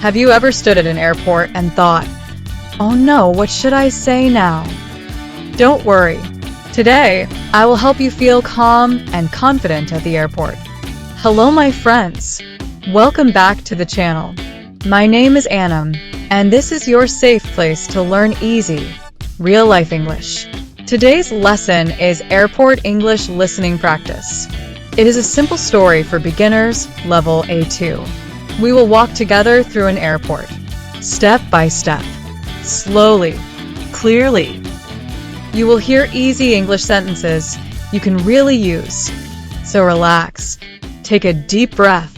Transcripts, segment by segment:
Have you ever stood at an airport and thought, "Oh no, what should I say now?" Don't worry. Today, I will help you feel calm and confident at the airport. Hello, my friends. Welcome back to the channel. My name is Anam, and this is your safe place to learn easy, real-life English. Today's lesson is Airport English Listening Practice. It is a simple story for beginners, level A2. We will walk together through an airport, step by step, slowly, clearly. You will hear easy English sentences you can really use. So relax, take a deep breath,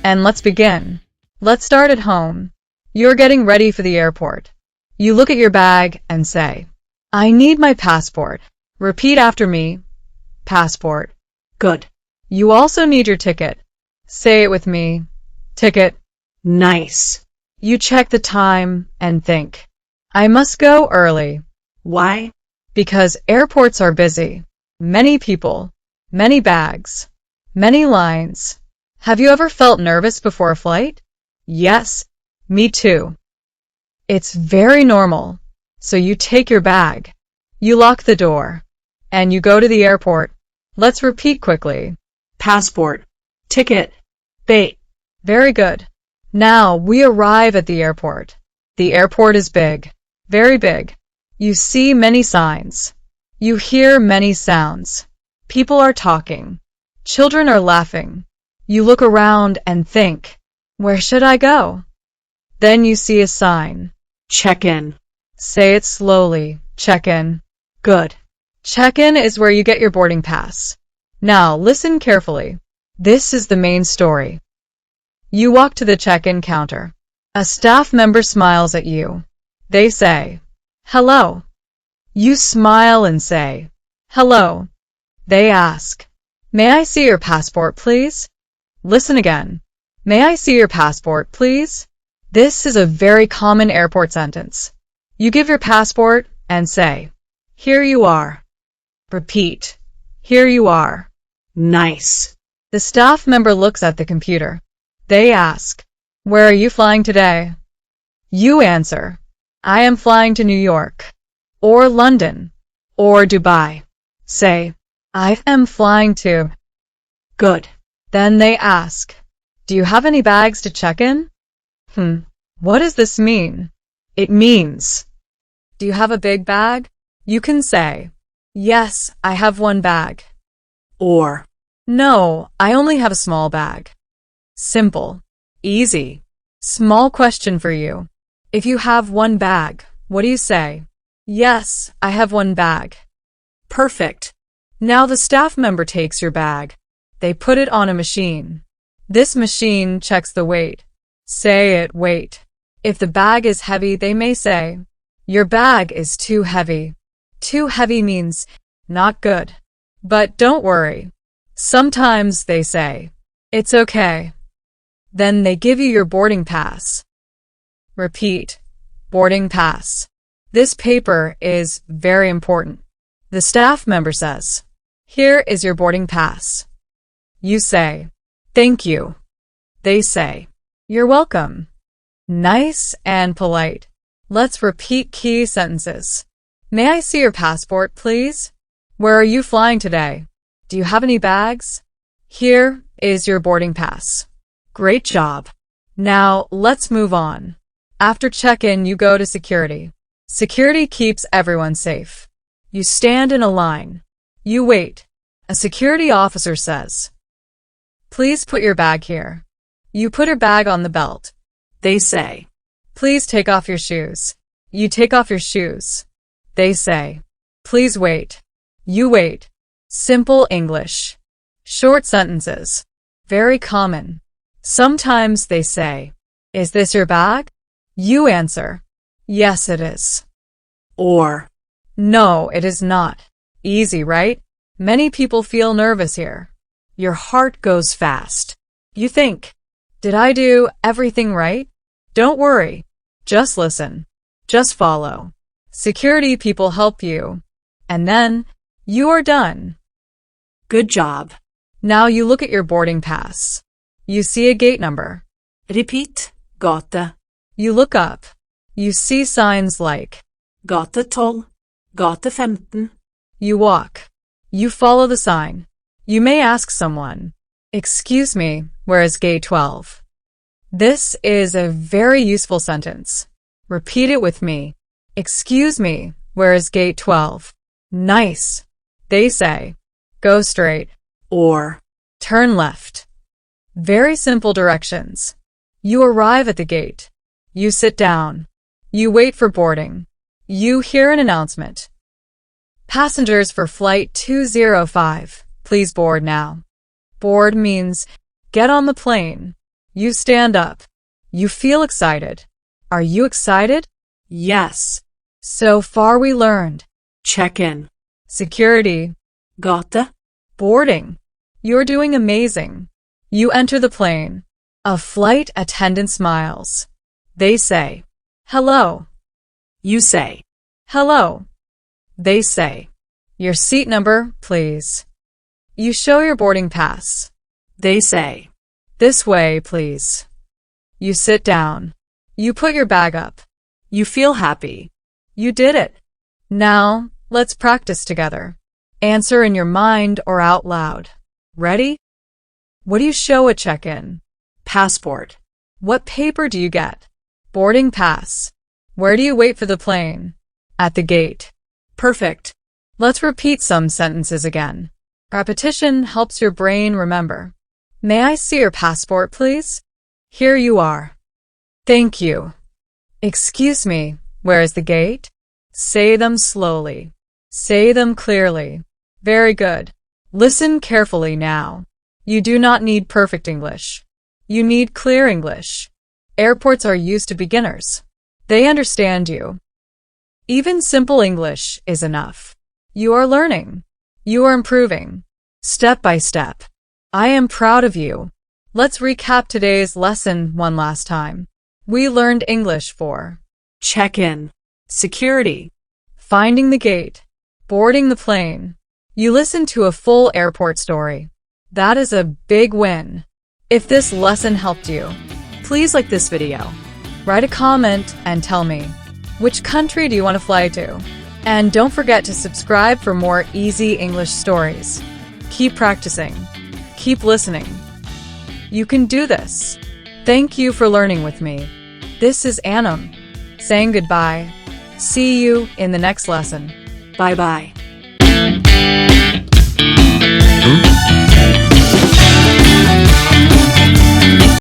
and let's begin. Let's start at home. You're getting ready for the airport. You look at your bag and say, "I need my passport." Repeat after me. Passport. Good. You also need your ticket. Say it with me. Ticket. Nice. You check the time and think, "I must go early." Why? Because airports are busy. Many people, many bags, many lines. Have you ever felt nervous before a flight? Yes, me too. It's very normal. So you take your bag, you lock the door, and you go to the airport. Let's repeat quickly. Passport, ticket, bait. Very good. Now we arrive at the airport. The airport is big, very big. You see many signs. You hear many sounds. People are talking. Children are laughing. You look around and think, "Where should I go?" Then you see a sign. Check in. Say it slowly. Check in. Good. Check in is where you get your boarding pass. Now listen carefully. This is the main story. You walk to the check-in counter. A staff member smiles at you. They say, "Hello." You smile and say, "Hello." They ask, "May I see your passport, please?" Listen again. "May I see your passport, please?" This is a very common airport sentence. You give your passport and say, "Here you are." Repeat, "Here you are." Nice. The staff member looks at the computer. They ask, "Where are you flying today?" You answer, "I am flying to New York, or London, or Dubai." Say, "I am flying to." Good. Then they ask, "Do you have any bags to check in?" What does this mean? It means, do you have a big bag? You can say, "Yes, I have one bag." Or, "No, I only have a small bag." Simple, easy. Small question for you. If you have one bag, what do you say? "Yes, I have one bag." Perfect. Now the staff member takes your bag. They put it on a machine. This machine checks the weight. Say it, weight. If the bag is heavy, they may say, "Your bag is too heavy." Too heavy means not good. But don't worry. Sometimes they say, "It's okay." Then they give you your boarding pass. Repeat, boarding pass. This paper is very important. The staff member says, "Here is your boarding pass." You say, "Thank you." They say, "You're welcome." Nice and polite. Let's repeat key sentences. May I see your passport, please? Where are you flying today? Do you have any bags? Here is your boarding pass. Great job. Now let's move on. After check-in, you go to security. Security keeps everyone safe. You stand in a line. You wait. A security officer says, "Please put your bag here." You put your bag on the belt. They say, "Please take off your shoes." You take off your shoes. They say, "Please wait." You wait. Simple English. Short sentences. Very common. Sometimes they say, "Is this your bag?" You answer, "Yes, it is." Or, "No, it is not." Easy, right? Many people feel nervous here. Your heart goes fast. You think, did I do everything right? Don't worry. Just listen. Just follow. Security people help you. And then, you are done. Good job. Now you look at your boarding pass. You see a gate number. Repeat, gata. You look up. You see signs like Gate 12, Gate 15. you walk. You follow the sign. You may ask someone, "Excuse me, where is gate 12?" This is a very useful sentence. Repeat it with me. Excuse me, where is gate 12? Nice. They say, go straight Or turn left. Very simple directions. You arrive at the gate. You sit down. You wait for boarding. You hear an announcement. Passengers for flight 205, please board now. Board means get on the plane. You stand up. You feel excited. Are you excited? yes. So far we learned Check-in. security, Gate. boarding. You're doing amazing. You enter the plane. A flight attendant smiles. They say, hello. You say. Hello. They say, your seat number, please. You show your boarding pass. They say. This way, please. You sit down. You put your bag up. You feel happy. You did it. Now, let's practice together. Answer in your mind or out loud. Ready? What do you show at check-in? Passport. What paper do you get? Boarding pass. Where do you wait for the plane? At the gate. Perfect. Let's repeat some sentences again. Repetition helps your brain remember. May I see your passport, please? Here you are. Thank you. Excuse me, where is the gate? Say them slowly. Say them clearly. Very good. Listen carefully now. You do not need perfect English. You need clear English. Airports are used to beginners. They understand you. Even simple English is enough. You are learning. You are improving. Step by step. I am proud of you. Let's recap today's lesson one last time. We learned English for Check-in. Security. finding the gate, boarding the plane. You listened to a full airport story. That is a big win. If this lesson helped you, please like this video. Write a comment and tell me, which country do you want to fly to? And don't forget to subscribe for more easy English stories. Keep practicing. Keep listening. You can do this. Thank you for learning with me. This is Annam, saying goodbye. See you in the next lesson. Bye-bye.